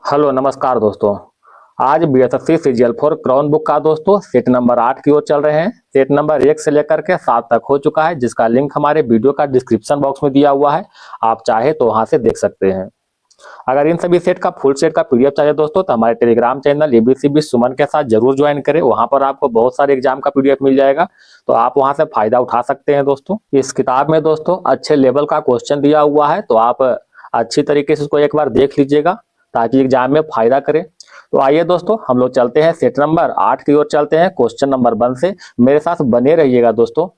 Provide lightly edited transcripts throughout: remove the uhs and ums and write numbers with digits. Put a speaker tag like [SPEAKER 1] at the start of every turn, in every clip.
[SPEAKER 1] Hello नमस्कार दोस्तों। आज बीएसएससी सीजीएल 4 क्राउन बुक का दोस्तों सेट नंबर 8 की ओर चल रहे हैं। सेट नंबर 1 से लेकर के 7 तक हो चुका है, जिसका लिंक हमारे वीडियो का डिस्क्रिप्शन बॉक्स में दिया हुआ है। आप चाहे तो वहां से देख सकते हैं। अगर इन सभी सेट का फुल सेट का पीडीएफ चाहिए दोस्तों तो हमारे टेलीग्राम चैनल एबीसीबी सुमन के साथ जरूर ज्वाइन करें। वहां पर आपको बहुत सारे एग्जाम का पीडीएफ मिल जाएगा, तो आप वहां से फायदा उठा सकते हैं दोस्तों। इस किताब में दोस्तों अच्छे लेवल का क्वेश्चन दिया हुआ है, तो आप अच्छी तरीके से इसको एक बार देख लीजिएगा ताकि एग्जाम में फायदा करें। तो आइए दोस्तों हम लोग चलते हैं सेट नंबर 8 की ओर चलते हैं क्वेश्चन नंबर 1 से। मेरे साथ बने रहिएगा दोस्तों।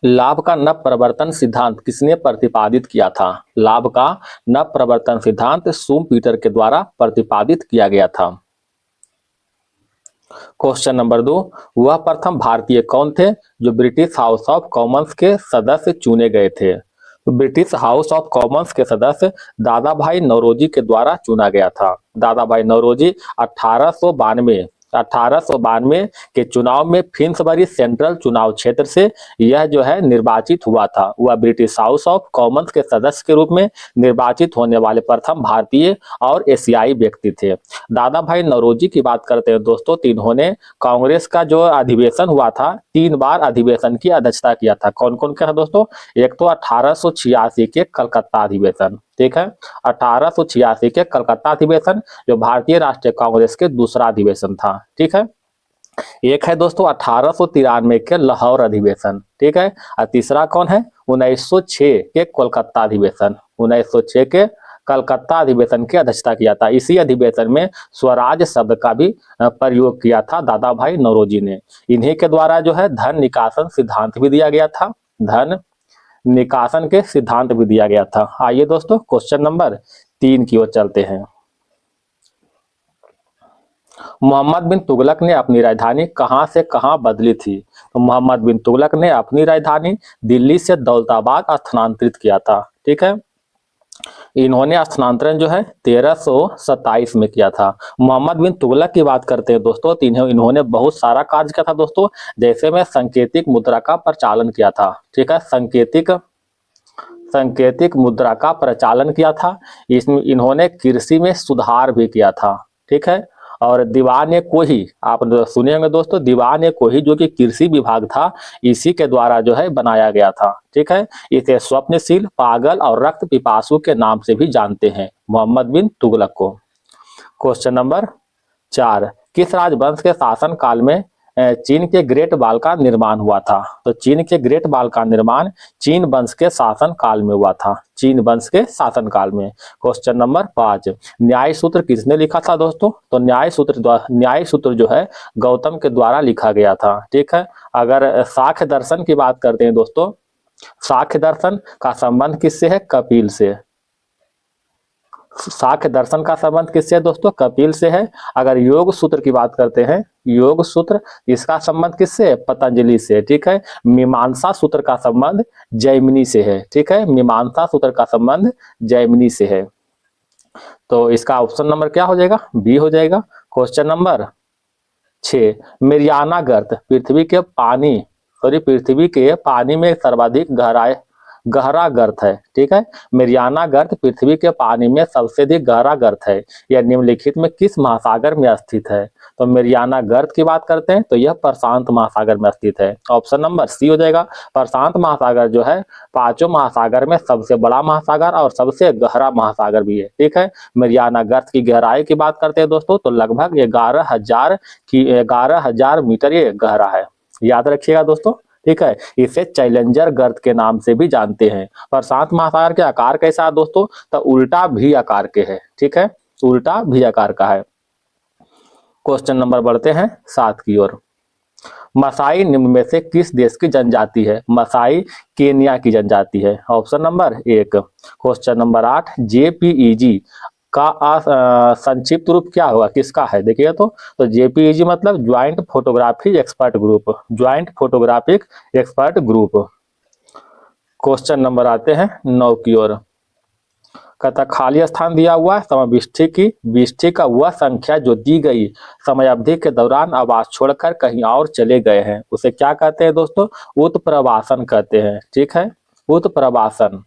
[SPEAKER 1] लाभ का नव प्रवर्तन सिद्धांत किसने प्रतिपादित किया था? लाभ का नव प्रवर्तन सिद्धांत शुम्पीटर के द्वारा प्रतिपादित किया गया था। क्वेश्चन नंबर 2, वह प्रथम भारतीय कौन थे जो ब्रिटिश हाउस ऑफ कॉमन्स के सदस्य चुने गए थे? तो ब्रिटिश हाउस ऑफ कॉमन्स के सदस्य दादा भाई नौरोजी के द्वारा चुना गया था। दादा भाई नौरोजी 1892 के चुनाव में फिन्सबरी सेंट्रल चुनाव क्षेत्र से यह जो है निर्वाचित हुआ था। वह ब्रिटिश हाउस ऑफ कॉमन्स के सदस्य के रूप में निर्वाचित होने वाले प्रथम भारतीय और एशियाई व्यक्ति थे। दादा भाई नौरोजी की बात करते हैं दोस्तों, तो इन्होंने कांग्रेस का जो अधिवेशन हुआ था 3 बार अधिवेशन की अध्यक्षता किया था। कौन कौन का था दोस्तों? एक तो 1886 के कलकत्ता अधिवेशन, ठीक है, 1886 के कलकत्ता अधिवेशन जो भारतीय राष्ट्रीय कांग्रेस के दूसरा अधिवेशन था, ठीक है। एक है दोस्तों 1893 के लाहौर अधिवेशन, ठीक है। और तीसरा कौन है? 1906 के कोलकाता अधिवेशन, 1906 के कलकत्ता अधिवेशन की अध्यक्षता किया था। इसी अधिवेशन में स्वराज शब्द का भी प्रयोग किया था दादा भाई नौरोजी ने। इन्हीं के द्वारा जो है धन निकासन सिद्धांत भी दिया गया था, धन निकासन के सिद्धांत भी दिया गया था। आइए दोस्तों क्वेश्चन नंबर 3 की ओर चलते हैं। मोहम्मद बिन तुगलक ने अपनी राजधानी कहां से कहां बदली थी? तो मोहम्मद बिन तुगलक ने अपनी राजधानी दिल्ली से दौलताबाद स्थानांतरित किया था, ठीक है। इन्होंने स्थानांतरण जो है 1327 में किया था। मोहम्मद बिन तुगलक की बात करते हैं दोस्तों, तो इन्होंने बहुत सारा कार्य किया था दोस्तों। जैसे में संकेतिक मुद्रा का प्रचालन किया था, ठीक है, संकेतिक मुद्रा का प्रचालन किया था। इसमें इन्होंने कृषि में सुधार भी किया था, ठीक है। और दीवान कोही, आप सुने होंगे दोस्तों, दीवान कोही जो कि कृषि विभाग था, इसी के द्वारा जो है बनाया गया था, ठीक है। इसे स्वप्नशील, पागल और रक्त पिपासु के नाम से भी जानते हैं मोहम्मद बिन तुगलक को। क्वेश्चन नंबर 4, किस राजवंश के शासन काल में चीन के ग्रेट वॉल का निर्माण हुआ था? तो चीन के ग्रेट वॉल का निर्माण चीन वंश के शासन काल में हुआ था, चीन वंश के शासन काल में। क्वेश्चन नंबर 5, न्याय सूत्र किसने लिखा था दोस्तों? तो न्याय सूत्र जो है गौतम के द्वारा लिखा गया था, ठीक है। अगर साख्य दर्शन की बात करते हैं दोस्तों, साख्य दर्शन का संबंध किससे है? कपिल से। साख्य दर्शन का संबंध किससे है दोस्तों? कपिल से है। अगर योग सूत्र की बात करते हैं, योग सूत्र, इसका संबंध किससे है? पतंजलि से, ठीक है। मीमांसा सूत्र का संबंध जैमिनी से है, ठीक है। मीमांसा सूत्र का संबंध जैमिनी से है। तो इसका ऑप्शन नंबर क्या हो जाएगा? बी हो जाएगा। क्वेश्चन नंबर 6, मेरियाना गर्त पृथ्वी के पानी में सर्वाधिक गहरा गर्त है, ठीक है। मेरियाना गर्त पृथ्वी के पानी में सबसे अधिक गहरा गर्त है। यह निम्नलिखित में किस महासागर में स्थित है? तो मेरियाना गर्त की बात करते हैं तो यह प्रशांत महासागर में स्थित है। ऑप्शन नंबर सी हो जाएगा। प्रशांत महासागर जो है 5 महासागर में सबसे बड़ा महासागर और सबसे गहरा महासागर भी है, ठीक है। मेरियाना गर्त की गहराई की बात करते हैं दोस्तों तो लगभग 11,000 मीटर ये गहरा है, याद रखिएगा दोस्तों, ठीक है। इसे चैलेंजर गर्त के नाम से भी जानते हैं। प्रशांत महासागर के आकार कैसा है दोस्तों? तो उल्टा भी आकार के है, ठीक है, उल्टा भी आकार का है। क्वेश्चन नंबर बढ़ते हैं 7 की ओर। मसाई निम्न में से किस देश की जनजाति है? मसाई केन्या की जनजाति है। Option number 1। Question number 8, JPEG का संक्षिप्त रूप क्या होगा, किसका है? देखिए तो जेपीईजी मतलब joint photography expert group, joint photographic expert group. Question number आते हैं 9 की ओर। कहता खाली स्थान दिया हुआ है, समविष्टि का वह संख्या जो दी गई समय अवधि के दौरान आवास छोड़कर कहीं और चले गए हैं, उसे क्या कहते हैं दोस्तों? उत्प्रवासन कहते हैं, ठीक है, उत्प्रवासन।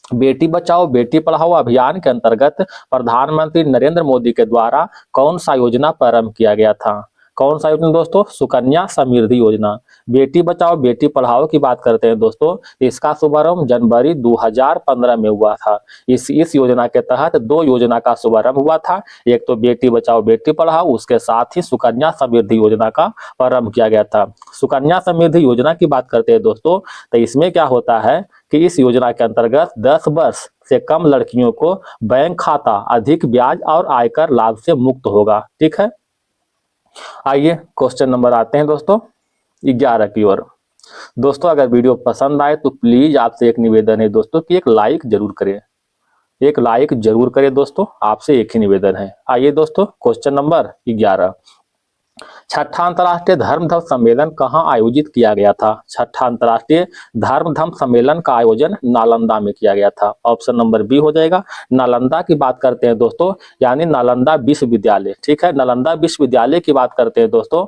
[SPEAKER 1] बेटी बचाओ बेटी पढ़ाओ अभियान के अंतर्गत प्रधानमंत्री नरेंद्र मोदी के द्वारा कौन सा योजना प्रारंभ किया गया था? कौन सा योजना दोस्तों? सुकन्या समृद्धि योजना। बेटी बचाओ बेटी पढ़ाओ की बात करते हैं दोस्तों, इसका शुभारंभ जनवरी 2015 में हुआ था। इस योजना के तहत दो योजना का शुभारंभ हुआ था, एक तो बेटी बचाओ बेटी पढ़ाओ, उसके साथ ही सुकन्या समृद्धि योजना का प्रारंभ किया गया था। सुकन्या समृद्धि योजना की बात करते हैं दोस्तों, तो इसमें क्या होता है कि इस योजना के अंतर्गत 10 वर्ष से कम लड़कियों को बैंक खाता अधिक ब्याज और आयकर लाभ से मुक्त होगा। ठीक है, आइए क्वेश्चन नंबर आते हैं दोस्तों 11 की ओर। दोस्तों अगर वीडियो पसंद आए तो प्लीज आपसे एक निवेदन है दोस्तों कि एक लाइक जरूर करें, एक लाइक जरूर करें दोस्तों, आपसे एक ही निवेदन है। आइए दोस्तों क्वेश्चन नंबर 11, छठा अंतर्राष्ट्रीय धर्म सम्मेलन कहाँ आयोजित किया गया था? छठा अंतर्राष्ट्रीय धर्म सम्मेलन का आयोजन नालंदा में किया गया था। ऑप्शन नंबर बी हो जाएगा। नालंदा की बात करते हैं दोस्तों, यानी नालंदा विश्वविद्यालय। ठीक है, नालंदा विश्वविद्यालय की बात करते हैं दोस्तों,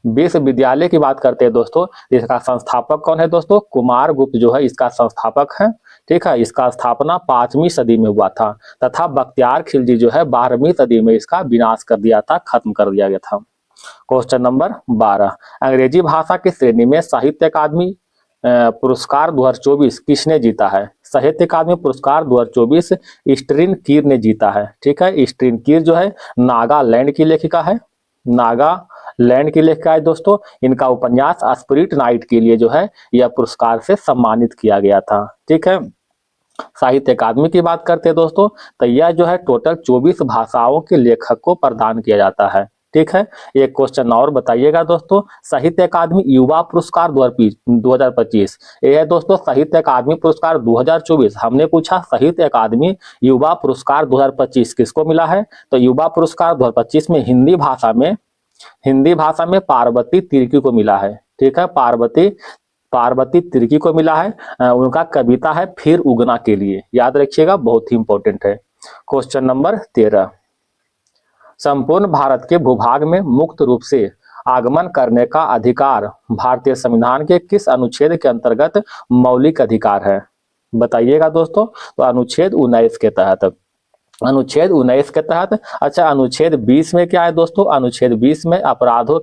[SPEAKER 1] विश्वविद्यालय की बात करते हैं दोस्तों, इसका संस्थापक कौन है दोस्तों? कुमार गुप्त जो है इसका संस्थापक है। ठीक है, इसका स्थापना 5वीं सदी में हुआ था तथा बख्तियार खिलजी जो है 12वीं सदी में इसका विनाश कर दिया था, खत्म कर दिया गया था। क्वेश्चन नंबर 12, अंग्रेजी भाषा की श्रेणी में साहित्य अकादमी पुरस्कार 2024 किसने जीता है? साहित्य अकादमी पुरस्कार 2024 स्ट्रीन कीर ने जीता है। ठीक है, स्ट्रीन कीर जो है नागालैंड की लेखिका है, नागालैंड की लेखिका है दोस्तों। इनका उपन्यास स्पिरिट नाइट के लिए जो है यह पुरस्कार से सम्मानित किया गया था। ठीक है, साहित्य अकादमी की बात करते हैं दोस्तों, तो यह जो है टोटल 24 भाषाओं के लेखक को प्रदान किया जाता है। ठीक है, एक क्वेश्चन और बताइएगा दोस्तों, साहित्य अकादमी युवा पुरस्कार 2025 ये है दोस्तों साहित्य अकादमी पुरस्कार 2024। हमने पूछा साहित्य अकादमी युवा पुरस्कार 2025 किसको मिला है? तो युवा पुरस्कार 2025 में हिंदी भाषा में पार्वती तिर्की को मिला है। ठीक है, पार्वती तिर्की को मिला है। उनका कविता है फिर उगना के लिए, याद रखिएगा, बहुत ही इंपॉर्टेंट है। क्वेश्चन नंबर 13, संपूर्ण भारत के भूभाग में मुक्त रूप से आगमन करने का अधिकार भारतीय संविधान के किस अनुच्छेद के अंतर्गत मौलिक अधिकार है? बताइएगा दोस्तों। तो अनुच्छेद 19 के तहत, अनुच्छेद 19 के तहत। अच्छा, अनुच्छेद 20 में क्या है दोस्तों? अनुच्छेद 20 में अपराधों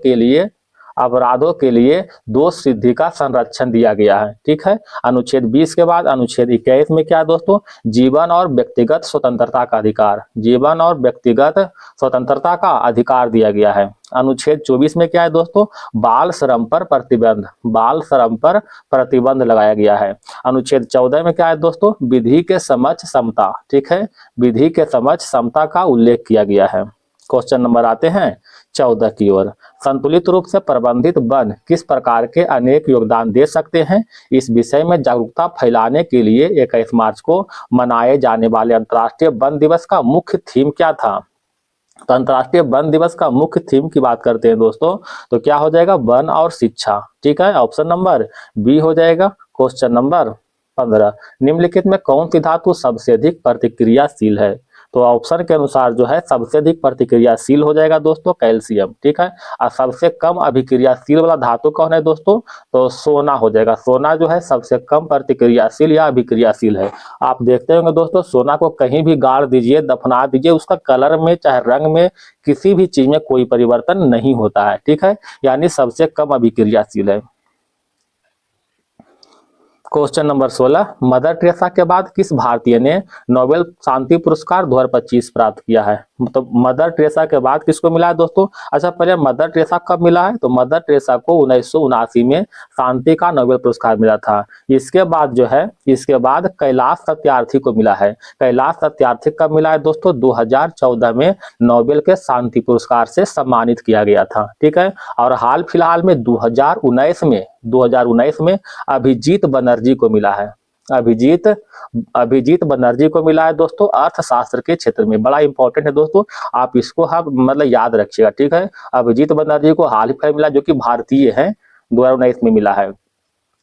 [SPEAKER 1] के लिए दोष सिद्धि का संरक्षण दिया गया है। ठीक है, अनुच्छेद 20 के बाद अनुच्छेद 21 में क्या है दोस्तों? जीवन और व्यक्तिगत स्वतंत्रता का अधिकार, जीवन और व्यक्तिगत स्वतंत्रता का अधिकार दिया गया है। अनुच्छेद 24 में क्या है दोस्तों? बाल श्रम पर प्रतिबंध लगाया गया है। अनुच्छेद 14 में क्या है दोस्तों? विधि के समक्ष समता। ठीक है, विधि के समक्ष समता का उल्लेख किया गया है। क्वेश्चन नंबर आते हैं 14 की ओर, संतुलित रूप से प्रबंधित वन किस प्रकार के अनेक योगदान दे सकते हैं? इस विषय में जागरूकता फैलाने के लिए 21 मार्च को मनाए जाने वाले अंतर्राष्ट्रीय वन दिवस का मुख्य थीम क्या था? तो अंतर्राष्ट्रीय वन दिवस का मुख्य थीम की बात करते हैं दोस्तों, तो क्या हो जाएगा? वन और शिक्षा। ठीक है, ऑप्शन नंबर बी हो जाएगा। क्वेश्चन नंबर 15, निम्नलिखित में कौन सी धातु सबसे अधिक प्रतिक्रियाशील है? तो ऑप्शन के अनुसार जो है सबसे अधिक प्रतिक्रियाशील हो जाएगा दोस्तों कैल्शियम। ठीक है, और सबसे कम अभिक्रियाशील वाला धातु कौन है दोस्तों? तो सोना हो जाएगा। सोना जो है सबसे कम प्रतिक्रियाशील या अभिक्रियाशील है। आप देखते होंगे दोस्तों, सोना को कहीं भी गाड़ दीजिए, दफना दीजिए, उसका कलर में चाहे रंग में किसी भी चीज में कोई परिवर्तन नहीं होता है। ठीक है, यानी सबसे कम अभिक्रियाशील है। क्वेश्चन नंबर 16, मदर टेरेसा के बाद किस भारतीय ने नोबेल शांति पुरस्कार 2025 प्राप्त किया है? तो मदर टेरेसा के बाद किसको मिला है दोस्तों? अच्छा, पहले मदर टेरेसा कब मिला है? तो मदर टेरेसा को 1979 में शांति का नोबेल पुरस्कार मिला था। इसके बाद जो है, इसके बाद कैलाश सत्यार्थी को मिला है। कैलाश सत्यार्थी कब मिला है दोस्तों? 2014 में नोबेल के शांति पुरस्कार से सम्मानित किया गया था। ठीक है, और हाल फिलहाल में 2019 में अभिजीत बनर्जी को मिला है। अभिजीत बनर्जी को मिला है दोस्तों, अर्थशास्त्र के क्षेत्र में। बड़ा इंपॉर्टेंट है दोस्तों, आप इसको मतलब याद रखिएगा। ठीक है, अभिजीत बनर्जी को हाल ही मिला, जो कि भारतीय है, 2019 में मिला है।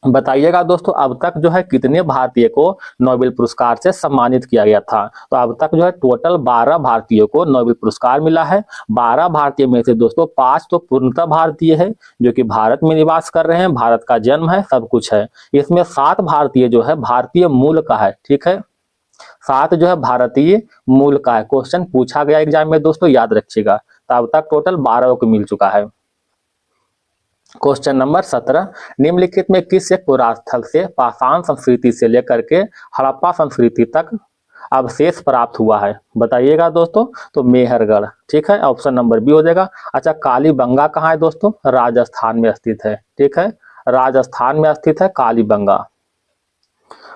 [SPEAKER 1] बताइएगा दोस्तों, अब तक जो है कितने भारतीय को नोबेल पुरस्कार से सम्मानित किया गया था? तो अब तक जो है टोटल 12 भारतीयों को नोबेल पुरस्कार मिला है। 12 भारतीय में से दोस्तों 5 तो पूर्णतः भारतीय है, जो कि भारत में निवास कर रहे हैं, भारत का जन्म है, सब कुछ है। इसमें 7 भारतीय जो है भारतीय मूल का है, ठीक है। 7 जो है भारतीय मूल का है। क्वेश्चन पूछा गया एग्जाम में दोस्तों, याद रखिएगा। तो अब तक टोटल 12 को मिल चुका है। क्वेश्चन नंबर 17, निम्नलिखित में किस एक पुरास्थल से पाषाण संस्कृति से लेकर के हड़प्पा संस्कृति तक अवशेष प्राप्त हुआ है? बताइएगा दोस्तों। तो मेहरगढ़, ठीक है, ऑप्शन नंबर बी हो जाएगा। अच्छा, कालीबंगा कहाँ है दोस्तों? राजस्थान में स्थित है, ठीक है, राजस्थान में स्थित है कालीबंगा।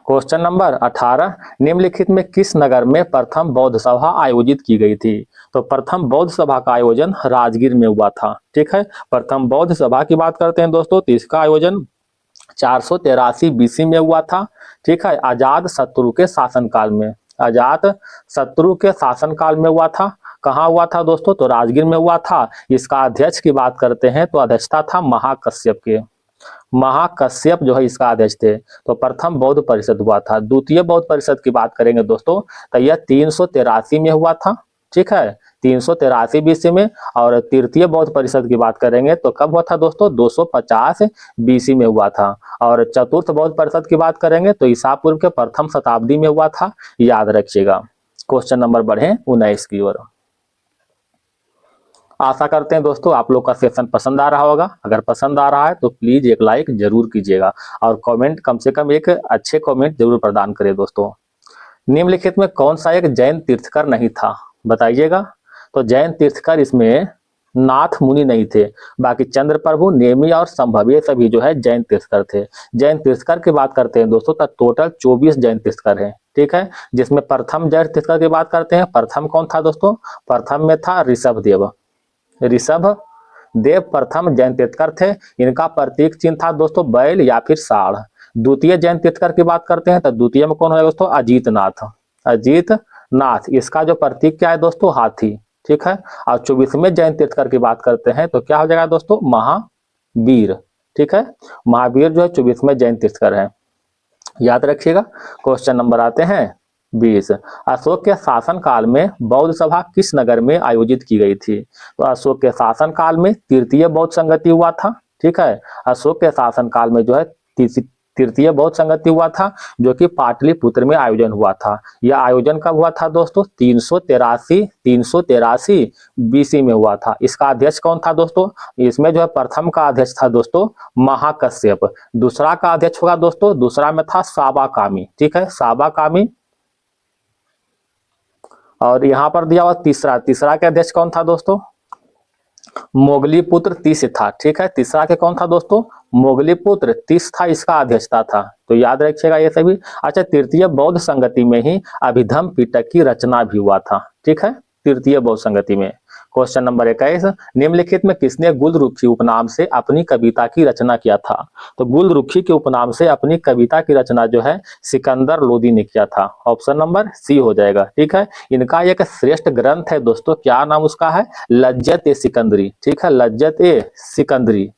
[SPEAKER 1] क्वेश्चन नंबर 18, निम्नलिखित में किस नगर में प्रथम बौद्ध सभा आयोजित की गई थी? तो प्रथम बौद्ध सभा का आयोजन राजगीर में हुआ था, ठीक है। प्रथम बौद्ध सभा की बात करते हैं दोस्तों, तो इसका आयोजन 483 बीसी में हुआ था, ठीक है, आजाद शत्रु के शासनकाल में। आजाद शत्रु के शासनकाल में हुआ था। कहाँ हुआ था दोस्तों? तो राजगीर में हुआ था। इसका अध्यक्ष की बात करते हैं तो अध्यक्षता था महाकश्यप के। महाकश्यप जो है इसका अध्यक्ष थे। तो प्रथम बौद्ध परिषद हुआ था। द्वितीय बौद्ध परिषद की बात करेंगे दोस्तों, तो यह 383 में हुआ था, ठीक है, 383 बीसी में। और तृतीय बौद्ध परिषद की बात करेंगे तो कब हुआ था दोस्तों? 250 बीसी में हुआ था। और चतुर्थ बौद्ध परिषद की बात करेंगे तो ईसा पूर्व के प्रथम शताब्दी में हुआ था, याद रखिएगा। क्वेश्चन नंबर बढ़े 19 की ओर। आशा करते हैं दोस्तों आप लोग का सेशन पसंद आ रहा होगा। अगर पसंद आ रहा है तो प्लीज एक लाइक जरूर कीजिएगा और कमेंट, कम से कम एक अच्छे कमेंट जरूर प्रदान करें दोस्तों। निम्नलिखित में कौन सा एक जैन तीर्थकर नहीं था? बताइएगा। तो जैन तीर्थकर इसमें नाथ मुनि नहीं थे। बाकी चंद्र प्रभु, नेमी और संभव ये सभी जो है जैन तीर्थकर थे। जैन तीर्थकर की बात करते हैं दोस्तों तो टोटल 24 जैन तीर्थकर हैं, ठीक है। जिसमें प्रथम जैन तीर्थकर की बात करते हैं, प्रथम कौन था दोस्तों? प्रथम में था ऋषभ देव। ऋषभ देव प्रथम जैन तीर्थकर थे। इनका प्रतीक चिन्ह था दोस्तों बैल या फिर साढ़। द्वितीय जैन तीर्थकर की बात करते हैं तो द्वितीय में कौन है दोस्तों? अजीत नाथ। अजीत नाथ, इसका जो प्रतीक क्या है दोस्तों? हाथी, ठीक है। और 24वें जैन तीर्थकर की बात करते हैं तो क्या हो जाएगा दोस्तों? महावीर, ठीक है। महावीर जो है 24वें जैन तीर्थकर है, याद रखिएगा। क्वेश्चन नंबर आते हैं 20, अशोक के शासन काल में बौद्ध सभा किस नगर में आयोजित की गई थी? तो अशोक के शासन काल में तृतीय बौद्ध संगति हुआ था, ठीक है। अशोक के शासन काल में जो है तृतीय बौद्ध संगति हुआ था, जो कि पाटलिपुत्र में आयोजन हुआ था। यह आयोजन कब हुआ था दोस्तों? 383 बीसी में हुआ था। इसका अध्यक्ष कौन था दोस्तों? इसमें जो है प्रथम का अध्यक्ष था दोस्तों महाकश्यप। दूसरा का अध्यक्ष होगा दोस्तों, दूसरा में था साबाकामी, ठीक है, साबाकामी। और यहाँ पर दिया हुआ तीसरा के अध्यक्ष कौन था दोस्तों? मोगलीपुत्र तीस था, ठीक है। तीसरा के कौन था दोस्तों? मोगलीपुत्र तीस था, इसका अध्यक्षता था, तो याद रखिएगा ये सभी। अच्छा, तृतीय बौद्ध संगति में ही अभिधम पिटक की रचना भी हुआ था, ठीक है, तृतीय बौद्ध संगति में। क्वेश्चन नंबर 21, निम्नलिखित में किसने गुलरुखी उपनाम से अपनी कविता की रचना किया था? तो गुलरुखी के उपनाम से अपनी कविता की रचना जो है सिकंदर लोदी ने किया था। ऑप्शन नंबर सी हो जाएगा, ठीक है। इनका एक श्रेष्ठ ग्रंथ है दोस्तों, क्या नाम उसका है? लज्जत ए सिकंदरी, ठीक है, लज्जत ए सिकंदरी।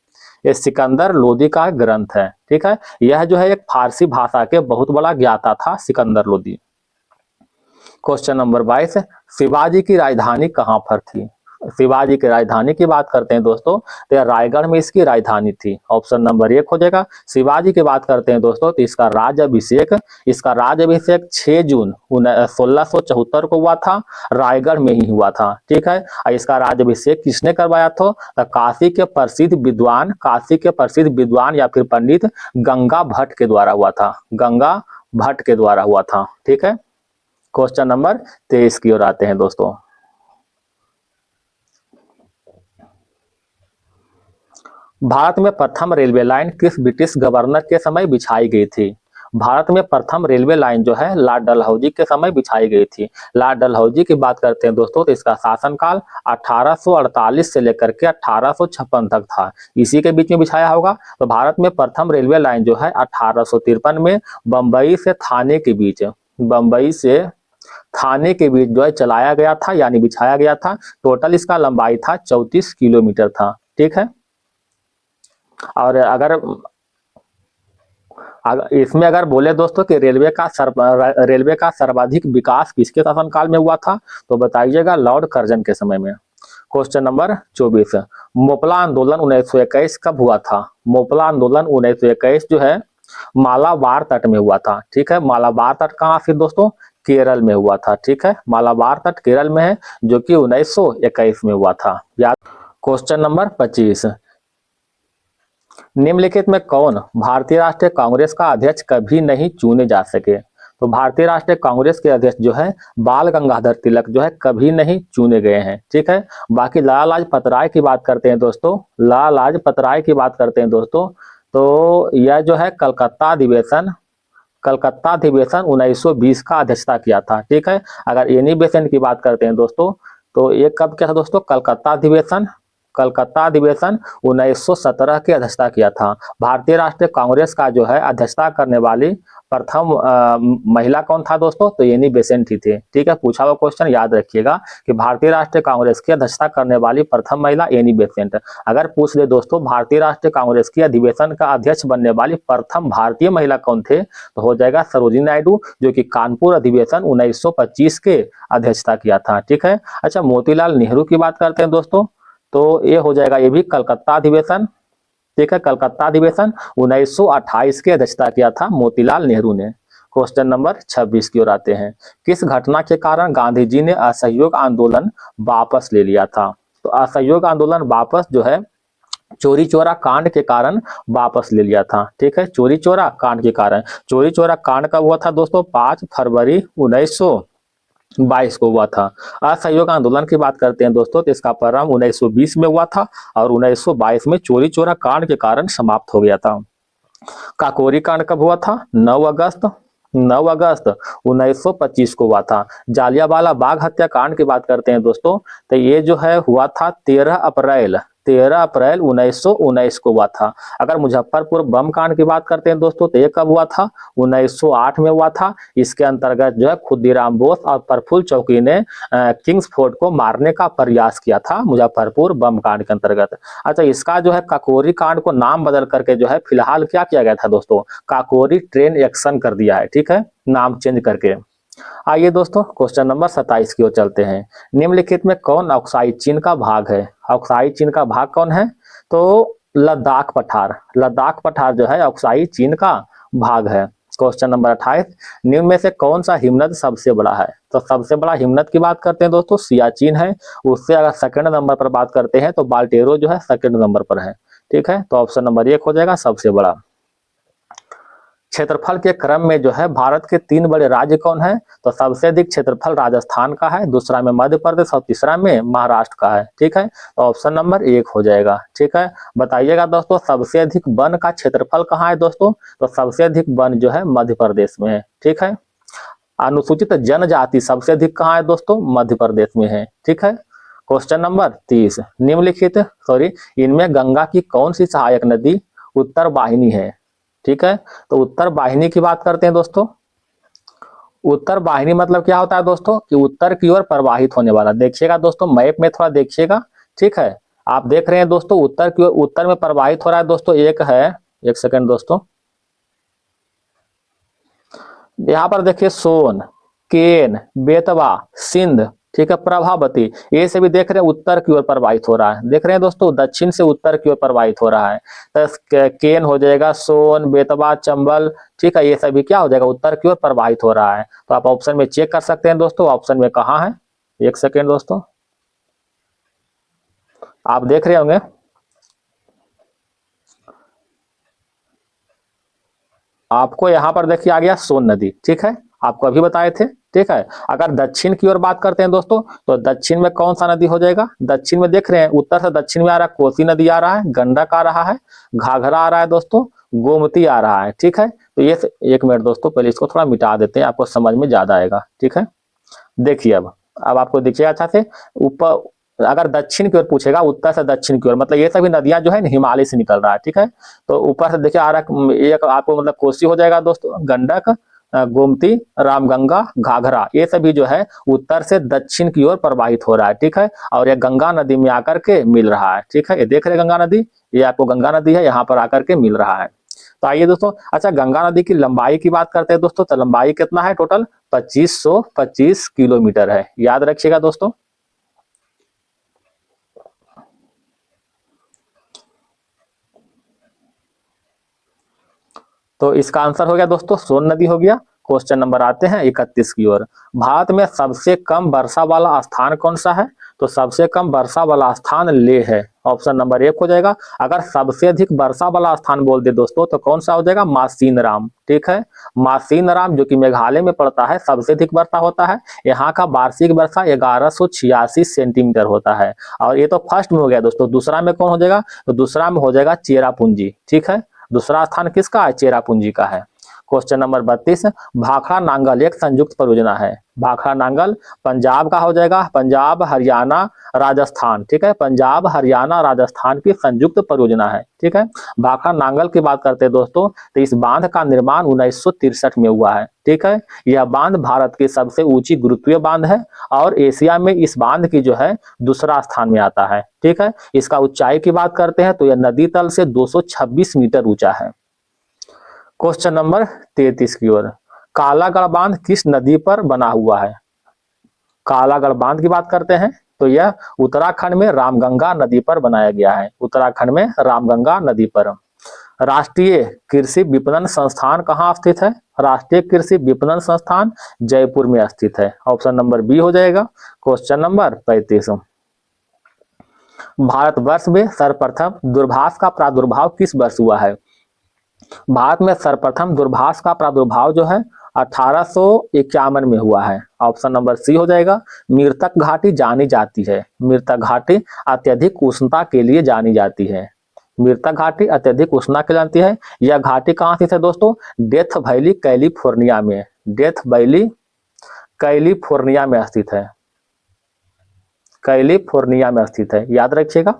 [SPEAKER 1] ये सिकंदर लोदी का ग्रंथ है, ठीक है। यह जो है एक फारसी भाषा के बहुत बड़ा ज्ञाता था सिकंदर लोदी। क्वेश्चन नंबर 22, शिवाजी की राजधानी कहां पर थी? शिवाजी की राजधानी की बात करते हैं दोस्तों तो रायगढ़ में इसकी राजधानी थी। ऑप्शन नंबर 1 हो जाएगा। शिवाजी की बात करते हैं दोस्तों तो इसका राज्याभिषेक 6 जून 1674 को हुआ था, रायगढ़ में ही हुआ था, ठीक है। और इसका राज्याभिषेक किसने करवाया था? तो काशी के प्रसिद्ध विद्वान या फिर पंडित गंगा भट्ट के द्वारा हुआ था, गंगा भट्ट के द्वारा हुआ था, ठीक है। क्वेश्चन नंबर 23 की ओर आते हैं दोस्तों। भारत में प्रथम रेलवे लाइन किस ब्रिटिश गवर्नर के समय बिछाई गई थी? भारत में प्रथम रेलवे लाइन जो है लॉर्ड डलहौजी के समय बिछाई गई थी। लॉर्ड डलहौजी की बात करते हैं दोस्तों तो इसका शासनकाल 1848 से लेकर के 1856 तक था, इसी के बीच में बिछाया होगा। तो भारत में प्रथम रेलवे लाइन जो है 1853 में बम्बई से थाने के बीच जो है चलाया गया था, यानी बिछाया गया था। टोटल इसका लंबाई था 34 किलोमीटर था, ठीक है। और अगर इसमें अगर बोले दोस्तों कि रेलवे का सर्वाधिक विकास किसके शासनकाल में हुआ था, तो बताइएगा लॉर्ड कर्जन के समय में। क्वेश्चन नंबर 24, मोपला आंदोलन 1921 कब हुआ था? मोपला आंदोलन 1921 जो है मालाबार तट में हुआ था। ठीक है, मालाबार तट कहाँ स्थित दोस्तों? केरल में हुआ था। ठीक है, मालाबार तट केरल में है, जो कि 1921 में हुआ था। याद। क्वेश्चन नंबर 25, निम्नलिखित में कौन भारतीय राष्ट्रीय कांग्रेस का अध्यक्ष कभी नहीं चुने जा सके? तो भारतीय राष्ट्रीय कांग्रेस के अध्यक्ष जो है बाल गंगाधर तिलक जो है कभी नहीं चुने गए हैं। ठीक है, बाकी लाला लाजपत राय की बात करते हैं दोस्तों, लाला लाजपत राय की बात करते हैं दोस्तों, तो यह जो है कलकत्ता अधिवेशन 1920 का अध्यक्षता किया था। ठीक है, अगर एनी बेसेंट की बात करते हैं दोस्तों, तो ये कब किया था दोस्तों? कलकत्ता अधिवेशन 1917 की अध्यक्षता किया था। भारतीय राष्ट्रीय कांग्रेस का जो है अध्यक्षता करने वाली प्रथम महिला कौन था दोस्तों? तो एनी बेसेंट ही थे। ठीक है, पूछा हुआ क्वेश्चन याद रखिएगा कि भारतीय राष्ट्रीय कांग्रेस की अध्यक्षता करने वाली प्रथम महिला एनी बेसेंट। अगर पूछ ले दोस्तों भारतीय राष्ट्रीय कांग्रेस की अधिवेशन का अध्यक्ष बनने वाली प्रथम भारतीय महिला कौन थे, तो हो जाएगा सरोजिनी नायडू, जो कि कानपुर अधिवेशन 1925 के अध्यक्षता किया था। ठीक है, अच्छा मोतीलाल नेहरू की बात करते हैं दोस्तों, तो ये हो जाएगा ये भी कलकत्ता अधिवेशन। ठीक है, कलकत्ता अधिवेशन 1928 की अध्यक्षता किया था मोतीलाल नेहरू ने। क्वेश्चन नंबर 26 की ओर आते हैं, किस घटना के कारण गांधी जी ने असहयोग आंदोलन वापस ले लिया था? तो असहयोग आंदोलन वापस जो है चोरी चोरा कांड के कारण वापस ले लिया था। ठीक है, चोरी चोरा कांड के कारण। चोरी चोरा कांड कब हुआ था दोस्तों? 5 फरवरी 1922 को हुआ था। असहयोग आंदोलन की बात करते हैं दोस्तों, तो इसका प्रारंभ 1920 में हुआ था और 1922 में चोरी चोरा कांड के कारण समाप्त हो गया था। काकोरी कांड कब हुआ था? 9 अगस्त 1925 को हुआ था। जालियांवाला बाग हत्याकांड की बात करते हैं दोस्तों, तो ये जो है हुआ था 13 अप्रैल 1919 को हुआ था। अगर मुजफ्फरपुर बम कांड की बात करते हैं दोस्तों, तो ये कब हुआ था? 1908 में हुआ था। इसके अंतर्गत जो है खुदीराम बोस और प्रफुल्ल चौकी ने किंग्स फोर्ट को मारने का प्रयास किया था मुजफ्फरपुर बम कांड के अंतर्गत। अच्छा, इसका जो है काकोरी कांड को नाम बदल करके जो है फिलहाल क्या किया गया था दोस्तों? काकोरी ट्रेन एक्शन कर दिया है। ठीक है, नाम चेंज करके। आइए दोस्तों क्वेश्चन नंबर 27 की ओर चलते हैं। निम्नलिखित में कौन अक्साई चीन का भाग है? अक्साई चीन का भाग कौन है? तो लद्दाख पठार जो है अक्साई चीन का भाग है। क्वेश्चन नंबर 28, निम्न में से कौन सा हिमनद सबसे बड़ा है? तो सबसे बड़ा हिमनद की बात करते हैं दोस्तों, सियाचिन है। उससे अगर सेकंड नंबर पर बात करते हैं तो बाल्टेरो जो है सेकंड नंबर पर है। ठीक है, तो ऑप्शन नंबर 1 हो जाएगा सबसे बड़ा। क्षेत्रफल के क्रम में जो है भारत के 3 बड़े राज्य कौन है? तो सबसे अधिक क्षेत्रफल राजस्थान का है, दूसरा में मध्य प्रदेश और तीसरा में महाराष्ट्र का है। ठीक है, तो ऑप्शन नंबर 1 हो जाएगा। ठीक है, बताइएगा दोस्तों सबसे अधिक वन का क्षेत्रफल कहाँ है दोस्तों? तो सबसे अधिक वन जो है मध्य प्रदेश में है। ठीक है, अनुसूचित जनजाति सबसे अधिक कहाँ है दोस्तों? मध्य प्रदेश में है। ठीक है, क्वेश्चन नंबर 30, इनमें गंगा की कौन सी सहायक नदी उत्तर वाहिनी है? ठीक है, तो उत्तर वाहिनी की बात करते हैं दोस्तों। उत्तर वाहिनी मतलब क्या होता है दोस्तों? कि उत्तर की ओर प्रवाहित होने वाला। देखिएगा दोस्तों मैप में थोड़ा देखिएगा। ठीक है, आप देख रहे हैं दोस्तों उत्तर की ओर, उत्तर में प्रवाहित हो रहा है दोस्तों। एक है, एक सेकंड दोस्तों, यहाँ पर देखिए सोन, केन, बेतवा, सिंध, ठीक है, प्रभावती, ये से भी देख रहे हैं उत्तर की ओर प्रवाहित हो रहा है। देख रहे हैं दोस्तों दक्षिण से उत्तर की ओर प्रवाहित हो रहा है। तो केन हो जाएगा, सोन, बेतवा, चंबल, ठीक है, ये सभी क्या हो जाएगा? उत्तर की ओर प्रवाहित हो रहा है। तो आप ऑप्शन में चेक कर सकते हैं दोस्तों, ऑप्शन में कहाँ है। एक सेकेंड दोस्तों, आप देख रहे होंगे, आपको यहाँ पर देखिए आ गया सोन नदी। ठीक है, आपको अभी बताए थे। ठीक है, अगर दक्षिण की ओर बात करते हैं दोस्तों, तो दक्षिण में कौन सा नदी हो जाएगा? दक्षिण में देख रहे हैं उत्तर से दक्षिण में आ रहा है, कोसी नदी आ रहा है, गंडक आ रहा है, घाघरा आ रहा है दोस्तों, गोमती आ रहा है। ठीक है, तो ये एक मिनट दोस्तों, पहले इसको थोड़ा मिटा देते हैं, आपको समझ में ज्यादा आएगा। ठीक है, देखिए अब आपको दिखिएगा अच्छा से। ऊपर अगर दक्षिण की ओर पूछेगा, उत्तर से दक्षिण की ओर, मतलब ये सभी नदियां जो है हिमालय से निकल रहा है। ठीक है, तो ऊपर से देखिए आ रहा है, एक आपको मतलब कोसी हो जाएगा दोस्तों, गंडक, गोमती, रामगंगा, घाघरा, ये सभी जो है उत्तर से दक्षिण की ओर प्रवाहित हो रहा है। ठीक है, और ये गंगा नदी में आकर के मिल रहा है। ठीक है, ये देख रहे गंगा नदी, ये आपको गंगा नदी है, यहाँ पर आकर के मिल रहा है। तो आइए दोस्तों, अच्छा गंगा नदी की लंबाई की बात करते हैं दोस्तों। तो लंबाई कितना है टोटल? 2525 किलोमीटर है, याद रखिएगा दोस्तों। तो इसका आंसर हो गया दोस्तों सोन नदी हो गया। क्वेश्चन नंबर आते हैं 31 की ओर। भारत में सबसे कम वर्षा वाला स्थान कौन सा है? तो सबसे कम वर्षा वाला स्थान लेह है, ऑप्शन नंबर 1 हो जाएगा। अगर सबसे अधिक वर्षा वाला स्थान बोल दे दोस्तों तो कौन सा हो जाएगा? मासीनराम, ठीक है। मासीनराम जो कि मेघालय में पड़ता है, सबसे अधिक वर्षा होता है। यहाँ का वार्षिक वर्षा 1186 सेंटीमीटर होता है। और ये तो फर्स्ट में हो गया दोस्तों। दूसरा में कौन हो जाएगा? तो दूसरा में हो जाएगा चेरापूंजी, ठीक है। दूसरा स्थान किसका है? चेरापूंजी का है। क्वेश्चन नंबर 32, भाखड़ा नांगल एक संयुक्त परियोजना है। भाखड़ा नांगल पंजाब का हो जाएगा, पंजाब हरियाणा राजस्थान, ठीक है। पंजाब हरियाणा राजस्थान की संयुक्त परियोजना है, ठीक है। भाखड़ा नांगल की बात करते हैं दोस्तों, तो इस बांध का निर्माण 1963 में हुआ है, ठीक है। यह बांध भारत की सबसे ऊंची गुरुत्वीय बांध है और एशिया में इस बांध की जो है दूसरा स्थान में आता है, ठीक है। इसका ऊंचाई की बात करते हैं तो यह नदी तल से 226 मीटर ऊंचा है। क्वेश्चन नंबर 33 की ओर। कालागढ़ बांध किस नदी पर बना हुआ है? कालागढ़ बांध की बात करते हैं तो यह उत्तराखंड में रामगंगा नदी पर बनाया गया है, उत्तराखंड में रामगंगा नदी पर। राष्ट्रीय कृषि विपणन संस्थान कहाँ स्थित है? राष्ट्रीय कृषि विपणन संस्थान जयपुर में स्थित है, ऑप्शन नंबर बी हो जाएगा। क्वेश्चन नंबर 35, भारतवर्ष में सर्वप्रथम दूरभाष का प्रादुर्भाव किस वर्ष हुआ है? भारत में सर्वप्रथम दूरभाष का प्रादुर्भाव जो है 1851 में हुआ है, ऑप्शन नंबर सी हो जाएगा। मृतक घाटी जानी जाती है, मृतक घाटी अत्यधिक उष्णता के लिए जानी जाती है, मृतक घाटी अत्यधिक उष्णता के जानती है। यह घाटी कहाँ स्थित है दोस्तों? डेथ वैली कैलिफोर्निया में, डेथ वैली कैलिफोर्निया में स्थित है, कैलिफोर्निया में स्थित है, याद रखिएगा।